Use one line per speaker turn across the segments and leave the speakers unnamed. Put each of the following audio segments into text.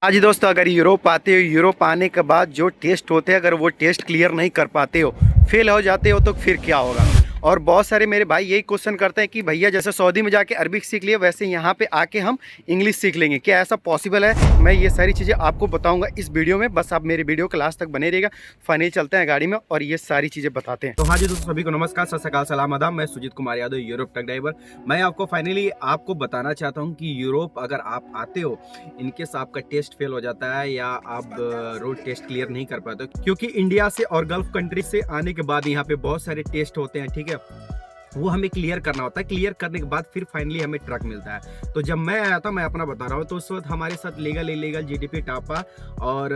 आज दोस्तों अगर यूरोप आते हो, यूरोप आने के बाद जो टेस्ट होते हैं अगर वो टेस्ट क्लियर नहीं कर पाते हो, फेल हो जाते हो, तो फिर क्या होगा। और बहुत सारे मेरे भाई यही क्वेश्चन करते हैं कि भैया जैसे सऊदी में जाके अरबिक सीख लिया वैसे यहाँ पे आके हम इंग्लिश सीख लेंगे, क्या ऐसा पॉसिबल है। मैं ये सारी चीज़ें आपको बताऊंगा इस वीडियो में, बस आप मेरे वीडियो के लास्ट तक बने रहिएगा। फाइनली चलते हैं गाड़ी में और ये सारी चीज़ें बताते हैं। तो हाँ जी दोस्तों, सभी को नमस्कार, सत श्री अकाल, सलाम आदाब। मैं Sujeet Kumar Yadav, Europe truck driver. मैं आपको फाइनली आपको बताना चाहता हूँ कि यूरोप अगर आप आते हो, इनकेस आपका टेस्ट फेल हो जाता है या आप रोड टेस्ट क्लियर नहीं कर पाते हो, क्योंकि इंडिया से और गल्फ कंट्री से आने के बाद यहाँ पे बहुत सारे टेस्ट होते हैं, ठीक है, वो हमें क्लियर करना होता है। क्लियर करने के बाद फिर फाइनली हमें ट्रक मिलता है। तो जब मैं आया था, मैं अपना बता रहा हूँ, तो उस वक्त हमारे साथ लीगल इलीगल जीडीपी टापा और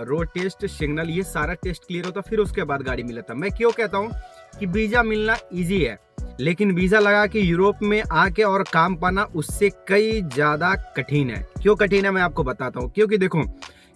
रोड टेस्ट सिग्नल ये सारा टेस्ट क्लियर होता, फिर उसके बाद गाड़ी मिला था। मैं क्यों कहता हूँ कि वीजा मिलना ईजी है, लेकिन वीजा लगा के यूरोप में आके और काम पाना उससे कई ज्यादा कठिन है। क्यों कठिन है मैं आपको बताता हूँ। क्योंकि देखो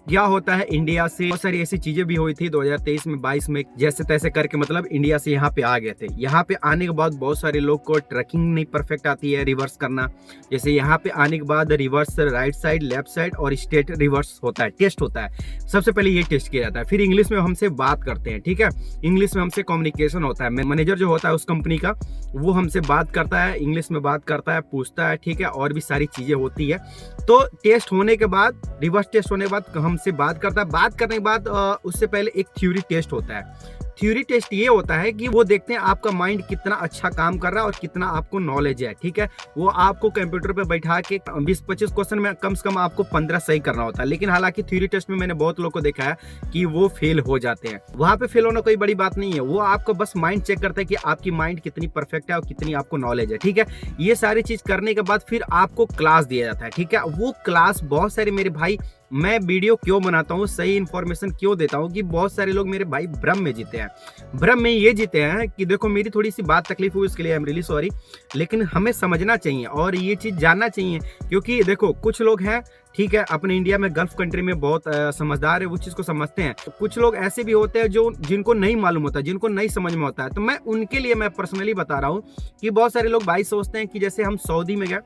क्या होता है, इंडिया से बहुत सारी ऐसी चीजें भी हुई थी 2023 में 22 में, जैसे तैसे करके मतलब इंडिया से यहाँ पे आ गए थे। यहाँ पे आने के बाद बहुत सारे लोग को ट्रैकिंग नहीं परफेक्ट आती है, रिवर्स करना। जैसे यहाँ पे आने के बाद reverse right side, left side और स्ट्रेट रिवर्स होता है, टेस्ट होता है। सबसे पहले ये टेस्ट किया जाता है, फिर इंग्लिश में हमसे बात करते हैं, ठीक है, इंग्लिश में हमसे कम्युनिकेशन होता है। मैनेजर जो होता है उस कंपनी का, वो हमसे बात करता है, इंग्लिश में बात करता है, पूछता है, ठीक है, और भी सारी चीजें होती है। तो टेस्ट होने के बाद, रिवर्स टेस्ट होने के बाद हमसे बात करता है। बात करने के बाद उससे पहले एक थ्योरी टेस्ट होता है। थ्योरी टेस्ट ये होता है कि वो देखते हैं आपका माइंड कितना अच्छा काम कर रहा है और कितना आपको नॉलेज है, ठीक है। वो आपको कंप्यूटर पे बैठा के 20-25 क्वेश्चन में कम से कम आपको 15 सही करना होता है। लेकिन हालांकि थ्योरी टेस्ट में मैंने बहुत लोगों को देखा है कि वो फेल हो जाते हैं। वहां पे फेल होना कोई बड़ी बात नहीं है, वो आपको बस माइंड चेक करता है कि आपकी माइंड कितनी परफेक्ट है और कितनी आपको नॉलेज है, ठीक है। ये सारी चीज करने के बाद फिर आपको क्लास दिया जाता है, ठीक है। वो क्लास बहुत सारे मेरे भाई, मैं वीडियो क्यों बनाता हूँ, सही इन्फॉर्मेशन क्यों देता हूँ, कि बहुत सारे लोग मेरे भाई भ्रम में जीते हैं। भ्रम में ये जीते हैं कि देखो मेरी थोड़ी सी बात तकलीफ हुई, उसके लिए आई एम रियली सॉरी, लेकिन हमें समझना चाहिए और ये चीज जानना चाहिए। क्योंकि देखो कुछ लोग हैं, ठीक है, अपने इंडिया में गल्फ कंट्री में बहुत समझदार है, वो चीज को समझते हैं। कुछ लोग ऐसे भी होते हैं जो जिनको नहीं मालूम होता, जिनको नहीं समझ में होता है। तो मैं उनके लिए मैं पर्सनली बता रहा हूँ कि बहुत सारे लोग भाई सोचते हैं कि जैसे हम सऊदी में गए,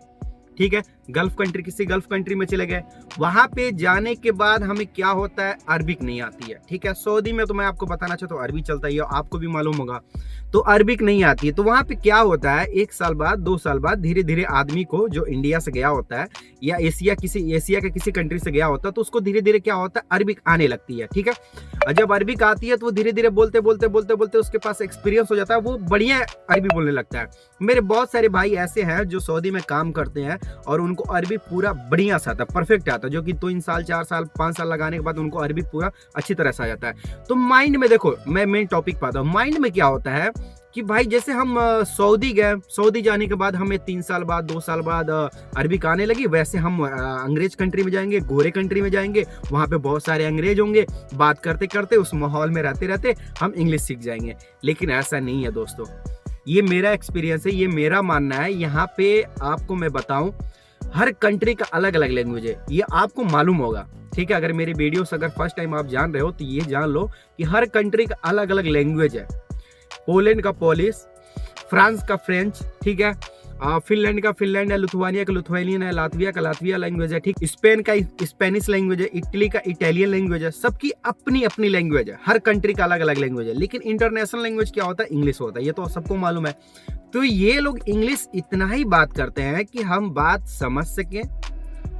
ठीक है, गल्फ कंट्री, किसी गल्फ कंट्री में चले गए, वहां पे जाने के बाद हमें क्या होता है, अरबिक नहीं आती है, ठीक है। सऊदी में तो मैं आपको बताना चाहता हूँ अरबी चलता ही है, आपको भी मालूम होगा। तो अरबिक नहीं आती है, तो वहां पे क्या होता है, 1 साल बाद 2 साल बाद धीरे धीरे आदमी को, जो इंडिया से गया होता है या एशिया के किसी कंट्री से गया होता है, तो उसको धीरे धीरे क्या होता है, अरबिक आने लगती है, ठीक है। और जब अरबिक आती है तो वो धीरे धीरे बोलते बोलते बोलते बोलते उसके पास एक्सपीरियंस हो जाता है, वो बढ़िया अरबी बोलने लगता है। मेरे बहुत सारे भाई ऐसे हैं जो सऊदी में काम करते हैं और उनको अरबी पूरा बढ़िया सा आता है, परफेक्ट आता है, जो कि 3 साल 4 साल 5 साल लगाने के बाद उनको अरबी पूरा अच्छी तरह से आ जाता है। तो माइंड में देखो, मैं मेन टॉपिक पाता हूँ, माइंड में क्या होता है कि भाई जैसे हम सऊदी गए, सऊदी जाने के बाद हमें 3 साल बाद 2 साल बाद अरबी आने लगी, वैसे हम अंग्रेज कंट्री में जाएंगे, गोरे कंट्री में जाएंगे, वहां पे बहुत सारे अंग्रेज होंगे, बात करते करते उस माहौल में रहते रहते हम इंग्लिश सीख जाएंगे। लेकिन ऐसा नहीं है दोस्तों, ये मेरा एक्सपीरियंस है, ये मेरा मानना है। यहाँ पे आपको मैं बताऊं, हर कंट्री का अलग अलग लैंग्वेज है, ये आपको मालूम होगा, ठीक है। अगर मेरे वीडियोस अगर फर्स्ट टाइम आप जान रहे हो तो ये जान लो कि हर कंट्री का अलग अलग लैंग्वेज है। पोलैंड का पोलिश, फ्रांस का फ्रेंच, ठीक है, फिनलैंड का फिनलैंड है, लिथुआनिया का लिथुआनियन है, लातविया का लातविया लैंग्वेज है, ठीक, स्पेन का स्पेनिश लैंग्वेज है, इटली का इटालियन लैंग्वेज है। सबकी अपनी अपनी लैंग्वेज है, हर कंट्री का अलग अलग लैंग्वेज है। लेकिन इंटरनेशनल लैंग्वेज क्या होता है, इंग्लिश होता है, ये तो सबको मालूम है। तो ये लोग इंग्लिश इतना ही बात करते हैं कि हम बात समझ सकें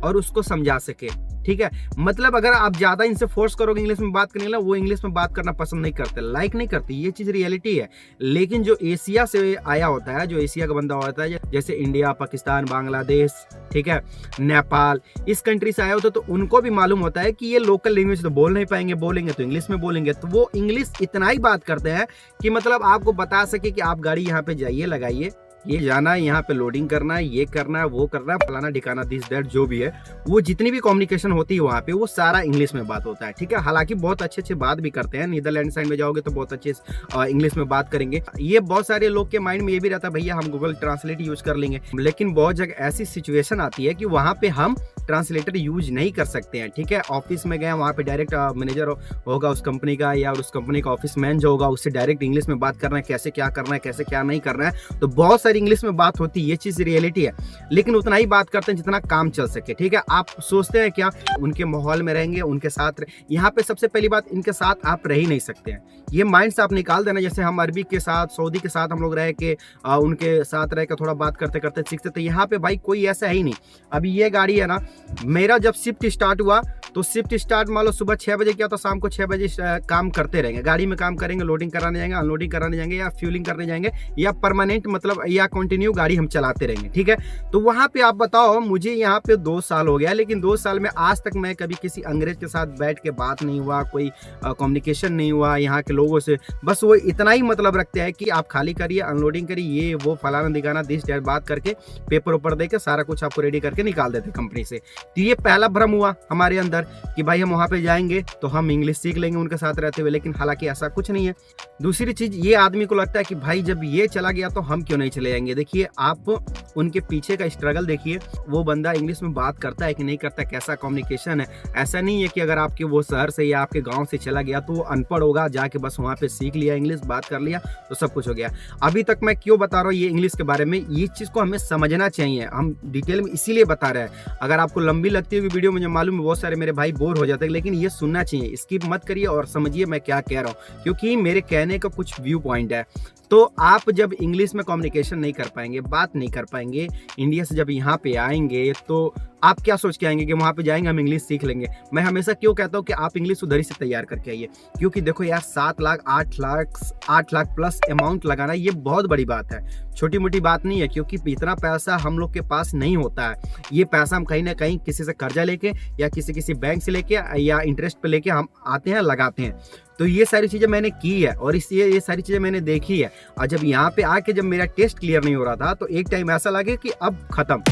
और उसको समझा सके, ठीक है। मतलब अगर आप ज्यादा इनसे फोर्स करोगे इंग्लिश में बात करने के लिए, वो इंग्लिश में बात करना पसंद नहीं करते, लाइक नहीं करते, ये चीज रियलिटी है। लेकिन जो एशिया से आया होता है, जो एशिया का बंदा होता है, जैसे इंडिया, पाकिस्तान, बांग्लादेश, ठीक है, नेपाल, इस कंट्री से आया होता है, तो उनको भी मालूम होता है कि ये लोकल लैंग्वेज तो बोल नहीं पाएंगे, बोलेंगे तो इंग्लिश में बोलेंगे। तो वो इंग्लिश इतना ही बात करते हैं कि मतलब आपको बता सके कि आप गाड़ी यहाँ पे जाइए, लगाइए, ये जाना है, यहाँ पे लोडिंग करना है, ये करना है, वो करना है, फलाना ठिकाना, दिस दैट जो भी है, वो जितनी भी कम्युनिकेशन होती है वहाँ पे, वो सारा इंग्लिश में बात होता है, ठीक है। हालांकि बहुत अच्छे अच्छे बात भी करते हैं, नीदरलैंड साइड में जाओगे तो बहुत अच्छे इंग्लिश में बात करेंगे। ये बहुत सारे लोग के माइंड में ये भी रहता है भैया हम गूगल ट्रांसलेट यूज कर लेंगे, लेकिन बहुत जगह ऐसी सिचुएशन आती है कि वहाँ पे हम ट्रांसलेटर यूज नहीं कर सकते हैं, ठीक है। ऑफिस में गए, वहाँ पे डायरेक्ट मैनेजर होगा उस कंपनी का, या उस कंपनी का ऑफिस मैन जो होगा, उससे डायरेक्ट इंग्लिश में बात करना है, कैसे क्या करना है, कैसे क्या नहीं करना है। तो बहुत सारी सारी इंग्लिश में बात होती है, ये चीज़ रियलिटी है, लेकिन उतना ही बात करते हैं जितना काम चल सके, ठीक है। आप सोचते हैं क्या उनके माहौल में रहेंगे, उनके साथ यहाँ पे सबसे पहली बात, इनके साथ आप रह ही नहीं सकते हैं, ये माइंड से आप निकाल देना। जैसे हम अरबी के साथ, सऊदी के साथ हम लोग रह के उनके साथ रह के थोड़ा बात करते करते सीखते, तो यहाँ पे भाई कोई ऐसा है ही नहीं। अभी ये गाड़ी है ना, मेरा जब शिफ्ट स्टार्ट हुआ तो शिफ्ट स्टार्ट मान लो सुबह 6 बजे किया तो शाम को 6 बजे काम करते रहेंगे, गाड़ी में काम करेंगे, लोडिंग कराने जाएंगे, अनलोडिंग कराने जाएंगे, या फ्यूलिंग करने जाएंगे, या परमानेंट मतलब या कंटिन्यू गाड़ी हम चलाते रहेंगे, ठीक है। तो वहाँ पे आप बताओ, मुझे यहाँ पे 2 साल हो गया, लेकिन 2 साल में आज तक मैं कभी किसी अंग्रेज के साथ बैठ के बात नहीं हुआ, कोई कम्युनिकेशन नहीं हुआ यहाँ के लोगों से। बस वो इतना ही मतलब रखते हैं कि आप खाली करिए, अनलोडिंग करिए, ये वो फलाना दिखाना, दिस डेट बात करके पेपर ऊपर देके सारा कुछ आपको रेडी करके निकाल देते कंपनी से। तो ये पहला भ्रम हुआ हमारे अंदर कि भाई हम वहाँ पे जाएंगे तो हम इंग्लिश सीख लेंगे उनके साथ रहते हुए, लेकिन हालांकि ऐसा कुछ नहीं है। दूसरी चीज, ये आदमी को लगता है कि भाई जब ये चला गया तो हम क्यों नहीं चले जाएंगे। देखिए आप उनके पीछे का स्ट्रगल देखिए, वो बंदा इंग्लिश में बात करता है कि नहीं करता, कैसा कम्युनिकेशन है। ऐसा नहीं है कि अगर आपके वो शहर से या आपके गांव से चला गया तो वो अनपढ़ होगा, जाके बस वहाँ पे सीख लिया इंग्लिश, बात कर लिया तो सब कुछ हो गया। अभी तक मैं क्यों बता रहा हूँ ये इंग्लिश के बारे में, ये चीज़ को हमें समझना चाहिए, हम डिटेल में इसीलिए बता रहे हैं। अगर आपको लंबी लगती होगी वीडियो, मुझे मालूम है बहुत सारे मेरे भाई बोर हो जाते हैं, लेकिन ये सुनना चाहिए, स्किप मत करिए और समझिए मैं क्या कह रहा हूँ, क्योंकि मेरे कहने का कुछ व्यू पॉइंट है। तो आप जब इंग्लिश में कम्युनिकेशन नहीं कर पाएंगे, बात नहीं कर पाएंगे, इंडिया से जब यहाँ पे आएंगे तो आप क्या सोच के आएंगे कि वहाँ पे जाएंगे हम इंग्लिश सीख लेंगे। मैं हमेशा क्यों कहता हूँ कि आप इंग्लिश उधर ही से तैयार करके आइए, क्योंकि देखो यार 7 लाख 8 लाख प्लस अमाउंट लगाना ये बहुत बड़ी बात है, छोटी मोटी बात नहीं है। क्योंकि इतना पैसा हम लोग के पास नहीं होता है, ये पैसा हम कहीं ना कहीं किसी से कर्जा लेके या किसी बैंक से लेके या इंटरेस्ट पे लेके हम आते हैं, लगाते हैं। तो ये सारी चीज़ें मैंने की है और इसलिए ये सारी चीज़ें मैंने देखी है। और जब यहाँ पे आके जब मेरा टेस्ट क्लियर नहीं हो रहा था तो एक टाइम ऐसा लगे कि अब खत्म,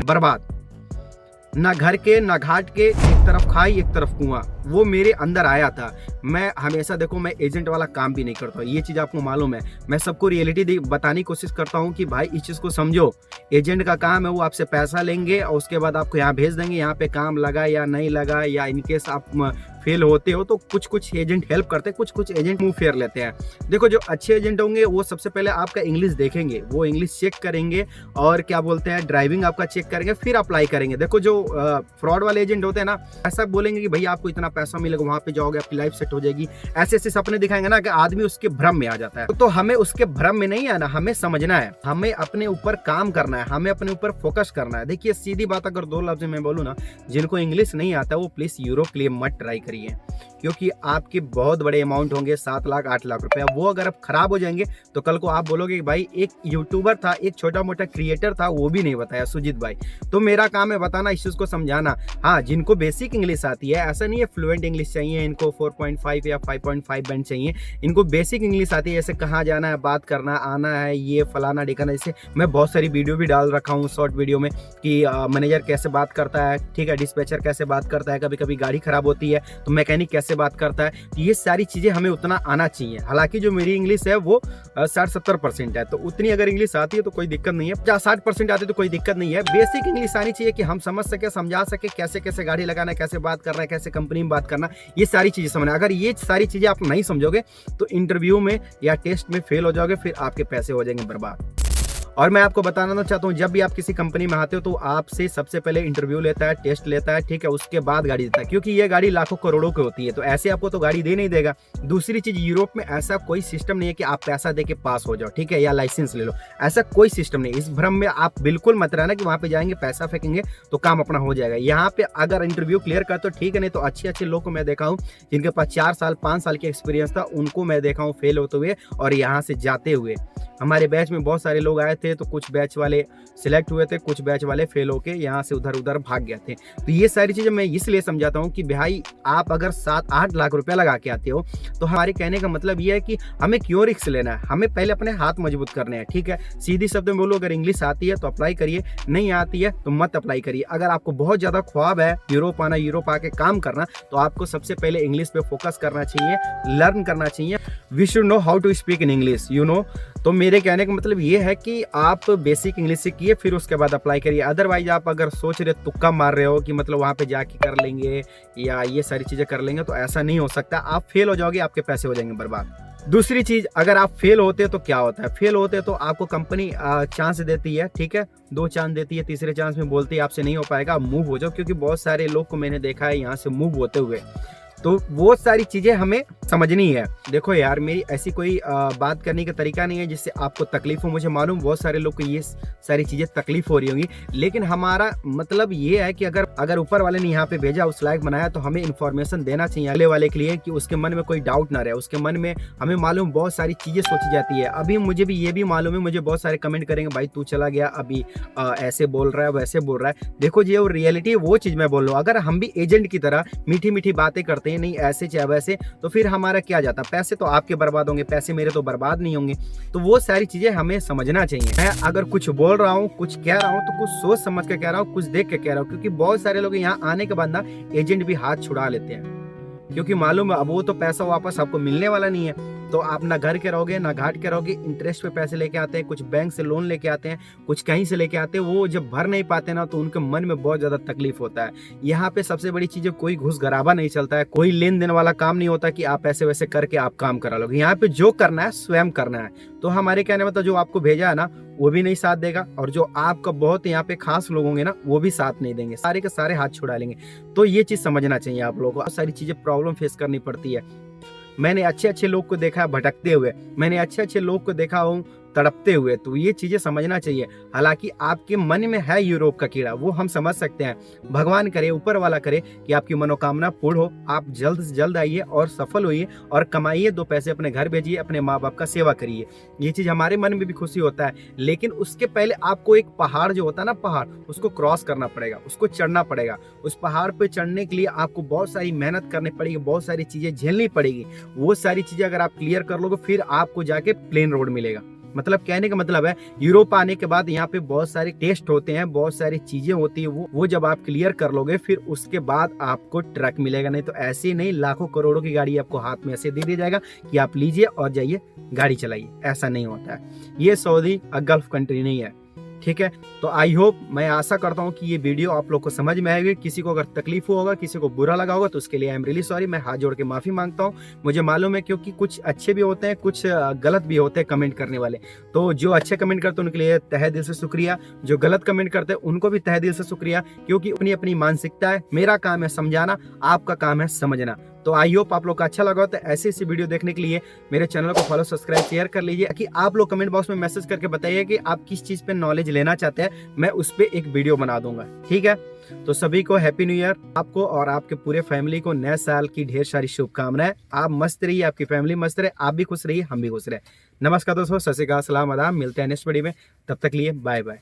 बर्बाद, ना घर के ना घाट के, एक तरफ खाई एक तरफ कुआं, वो मेरे अंदर आया था। मैं हमेशा देखो, मैं एजेंट वाला काम भी नहीं करता, ये चीज़ आपको मालूम है। मैं सबको रियलिटी बताने की कोशिश करता हूँ कि भाई इस चीज़ को समझो, एजेंट का काम है, वो आपसे पैसा लेंगे और उसके बाद आपको यहाँ भेज देंगे, यहाँ पे काम लगा या नहीं लगा, या इनकेस आप फेल होते हो तो कुछ एजेंट हेल्प करते हैं, कुछ एजेंट मुंह फेर लेते हैं। देखो जो अच्छे एजेंट होंगे वो सबसे पहले आपका इंग्लिश देखेंगे, वो इंग्लिश चेक करेंगे और क्या बोलते हैं ड्राइविंग आपका चेक करेंगे, फिर अप्लाई करेंगे। देखो जो फ्रॉड वाले एजेंट होते हैं ना, ऐसा बोलेंगे कि भैया आपको इतना पैसा मिलेगा, वहाँ पे जाओगे आपकी लाइफ सेट हो जाएगी, ऐसे ऐसे सपने दिखाएंगे ना कि आदमी उसके भ्रम में आ जाता है। तो हमें उसके भ्रम में नहीं आना, हमें समझना है, हमें अपने ऊपर काम करना है, हमें अपने ऊपर फोकस करना है। देखिए सीधी बात अगर 2 लफ्ज में बोलूँ ना, जिनको इंग्लिश नहीं आता वो प्लीज यूरोप के लिए मत ट्राई करिए, क्योंकि आपके बहुत बड़े अमाउंट होंगे, 7 लाख 8 लाख रुपया, वो अगर आप खराब हो जाएंगे तो कल को आप बोलोगे कि भाई एक यूट्यूबर था, एक छोटा मोटा क्रिएटर था, वो भी नहीं बताया सुजीत भाई। तो मेरा काम है बताना, इस चीज़ को समझाना। हाँ, जिनको बेसिक इंग्लिश आती है, ऐसा नहीं है फ्लुएंट इंग्लिश चाहिए इनको, 4.5 या 5.5 बैंड चाहिए, इनको बेसिक इंग्लिश आती है, जैसे कहाँ जाना है, बात करना आना है, ये फलाना ढिकाना। जैसे मैं बहुत सारी वीडियो भी डाल रखा हूँ शॉर्ट वीडियो में कि मैनेजर कैसे बात करता है, ठीक है, डिस्पैचर कैसे बात करता है, कभी कभी गाड़ी खराब होती है तो मैकेनिक कैसे बात करता है। तो ये सारी चीज़ें हमें उतना आना चाहिए। हालांकि जो मेरी इंग्लिश है वो 60-70% है, तो उतनी अगर इंग्लिश आती है तो कोई दिक्कत नहीं है, 60% आती है तो कोई दिक्कत नहीं है। बेसिक इंग्लिश आनी चाहिए कि हम समझ सके, समझा सके कैसे कैसे गाड़ी लगाना है, कैसे बात करना है, कैसे कंपनी में बात करना, ये सारी चीज़ें समझना। अगर ये सारी चीज़ें आप नहीं समझोगे तो इंटरव्यू में या टेस्ट में फेल हो जाओगे, फिर आपके पैसे हो जाएंगे बर्बाद। और मैं आपको बताना चाहता हूँ, जब भी आप किसी कंपनी में आते हो तो आपसे सबसे पहले इंटरव्यू लेता है, टेस्ट लेता है, ठीक है, उसके बाद गाड़ी देता है, क्योंकि ये गाड़ी लाखों करोड़ों की होती है, तो ऐसे आपको तो गाड़ी दे नहीं देगा। दूसरी चीज, यूरोप में ऐसा कोई सिस्टम नहीं है कि आप पैसा दे के पास हो जाओ, ठीक है, या लाइसेंस ले लो, ऐसा कोई सिस्टम नहीं। इस भ्रम में आप बिल्कुल मत रहना कि वहाँ पे जाएंगे पैसा फेंकेंगे तो काम अपना हो जाएगा। यहाँ पे अगर इंटरव्यू क्लियर कर तो ठीक है, नहीं तो अच्छे लोग को मैं देखा हूँ जिनके पास 4 साल 5 साल की एक्सपीरियंस था, उनको मैं देखा हूँ फेल होते हुए और यहाँ से जाते हुए। हमारे बैच में बहुत सारे लोग आए थे, तो कुछ बैच वाले सिलेक्ट हुए थे, कुछ बैच वाले फेल होके यहाँ से उधर उधर भाग गए थे। तो ये सारी चीज़ें मैं इसलिए समझाता हूँ कि भाई आप अगर 7-8 लाख रुपया लगा के आते हो तो हमारे कहने का मतलब ये है कि हमें क्यों रिस्क लेना है, हमें पहले अपने हाथ मजबूत करने हैं, ठीक है। सीधी शब्द में बोलो, अगर इंग्लिश आती है तो अप्लाई करिए, नहीं आती है तो मत अप्लाई करिए। अगर आपको बहुत ज़्यादा ख्वाब है यूरोप आना, यूरोप आके काम करना, तो आपको सबसे पहले इंग्लिश पे फोकस करना चाहिए, लर्न करना चाहिए। We should know how to speak in English, you know. तो मेरे कहने का मतलब ये है कि आप बेसिक इंग्लिश सीखिए, फिर उसके बाद अप्लाई करिए। अदरवाइज आप अगर सोच रहे तुक्का मार रहे हो कि मतलब वहाँ पे जाके कर लेंगे या ये सारी चीज़ें कर लेंगे, तो ऐसा नहीं हो सकता। आप फेल हो जाओगे, आपके पैसे हो जाएंगे बर्बाद। दूसरी चीज, अगर आप फेल होते हैं तो क्या होता है, फेल होते हैं तो आपको कंपनी चांस देती है, ठीक है, 2 चांस देती है, तीसरे चांस में बोलती है आपसे नहीं हो पाएगा, आप मूव हो जाओ, क्योंकि बहुत सारे लोग को मैंने देखा है यहाँ से मूव होते हुए। तो वो सारी चीजें हमें समझनी है। देखो यार, मेरी ऐसी कोई बात करने का तरीका नहीं है जिससे आपको तकलीफ हो, मुझे मालूम बहुत सारे लोग को ये सारी चीजें तकलीफ हो रही होंगी, लेकिन हमारा मतलब ये है कि अगर ऊपर वाले ने यहाँ पे भेजा, उस लायक बनाया, तो हमें इन्फॉर्मेशन देना चाहिए अगले वाले के लिए, कि उसके मन में कोई डाउट ना रहे, उसके मन में, हमें मालूम बहुत सारी चीजें सोची जाती है। अभी मुझे भी ये भी मालूम है, मुझे बहुत सारे कमेंट करेंगे, भाई तू चला गया अभी ऐसे बोल रहा है, वैसे बोल रहा है। देखो ये रियलिटी, वो चीज मैं बोल रहा हूँ, अगर हम भी एजेंट की तरह मीठी मीठी बातें करते हैं, नहीं ऐसे चाहे वैसे, तो फिर हमारा क्या जाता, पैसे तो आपके बर्बाद होंगे, पैसे मेरे तो बर्बाद नहीं होंगे। तो वो सारी चीजें हमें समझना चाहिए। मैं अगर कुछ बोल रहा हूँ, कुछ कह रहा हूँ, तो कुछ सोच समझ के कह रहा हूँ, कुछ देख के कह रहा हूँ, क्योंकि बहुत सारे लोग यहाँ आने के बाद ना एजेंट भी हाथ छुड़ा लेते हैं, क्योंकि मालूम है अब वो तो पैसा वापस आपको मिलने वाला नहीं है। तो आप ना घर के रहोगे ना घाट के रहोगे, इंटरेस्ट पे पैसे लेके आते हैं, कुछ बैंक से लोन लेके आते हैं, कुछ कहीं से लेके आते हैं, वो जब भर नहीं पाते ना, तो उनके मन में बहुत ज्यादा तकलीफ होता है। यहाँ पे सबसे बड़ी चीज है, कोई घूस गराबा नहीं चलता है, कोई लेन देन वाला काम नहीं होता कि आप ऐसे वैसे करके आप काम करा लोगे। यहाँ पे जो करना है स्वयं करना है। तो हमारे कहने में तो जो आपको भेजा है ना, वो भी नहीं साथ देगा, और जो आपका बहुत यहाँ पे खास लोग होंगे ना, वो भी साथ नहीं देंगे, सारे के सारे हाथ छुड़ा लेंगे। तो ये चीज समझना चाहिए आप लोगों को। बहुत सारी चीजें प्रॉब्लम फेस करनी पड़ती है। मैंने अच्छे अच्छे लोग को देखा है भटकते हुए, मैंने अच्छे अच्छे लोग को देखा हूँ तड़पते हुए। तो ये चीजें समझना चाहिए। हालांकि आपके मन में है यूरोप का कीड़ा, वो हम समझ सकते हैं। भगवान करे, ऊपर वाला करे कि आपकी मनोकामना पूर्ण हो, आप जल्द से जल्द आइए और सफल होइए और कमाइए, 2 पैसे अपने घर भेजिए, अपने माँ बाप का सेवा करिए। ये चीज हमारे मन में भी खुशी होता है, लेकिन उसके पहले आपको एक पहाड़ जो होता है ना, पहाड़, उसको क्रॉस करना पड़ेगा, उसको चढ़ना पड़ेगा। उस पहाड़ पे चढ़ने के लिए आपको बहुत सारी मेहनत करनी पड़ेगी, बहुत सारी चीजें झेलनी पड़ेगी। वो सारी चीजें अगर आप क्लियर कर लोगे, फिर आपको जाके प्लेन रोड मिलेगा। मतलब कहने का मतलब है, यूरोप आने के बाद यहाँ पे बहुत सारे टेस्ट होते हैं, बहुत सारी चीजें होती है, वो जब आप क्लियर कर लोगे, फिर उसके बाद आपको ट्रक मिलेगा। नहीं तो ऐसे ही नहीं, लाखों करोड़ों की गाड़ी आपको हाथ में ऐसे दे दिया जाएगा कि आप लीजिए और जाइए गाड़ी चलाइए। ऐसा नहीं होता है। ये सऊदी गल्फ कंट्री नहीं है, ठीक है। तो आई होप, मैं आशा करता हूँ कि ये वीडियो आप लोग को समझ में आएगी। किसी को अगर तकलीफ होगा, किसी को बुरा लगा होगा, तो उसके लिए आई एम रियली सॉरी। मैं हाथ जोड़ के माफी मांगता हूँ। मुझे मालूम है, क्योंकि कुछ अच्छे भी होते हैं, कुछ गलत भी होते हैं कमेंट करने वाले। तो जो अच्छे कमेंट करते हैं उनके लिए तहे दिल से शुक्रिया, जो गलत कमेंट करते हैं उनको भी तहे दिल से शुक्रिया, क्योंकि अपनी अपनी मानसिकता है। मेरा काम है समझाना, आपका काम है समझना। तो आई होप आप लोग का अच्छा लगा। तो ऐसी वीडियो देखने के लिए मेरे चैनल को फॉलो, सब्सक्राइब, शेयर कर लीजिए, कि आप लोग कमेंट बॉक्स में मैसेज करके बताइए कि आप किस चीज पे नॉलेज लेना चाहते हैं, मैं उस पर एक वीडियो बना दूंगा, ठीक है। तो सभी को हैप्पी न्यू ईयर, आपको और आपके पूरे फैमिली को नए साल की ढेर सारी शुभकामनाएं। आप मस्त रहिए, आपकी फैमिली मस्त रहे, आप भी खुश रहिए, हम भी खुश रहे। नमस्कार दोस्तों, सत श्री अकाल, सलाम, आदाब। मिलते हैं नेक्स्ट वीडियो में, तब तक लिए बाय बाय।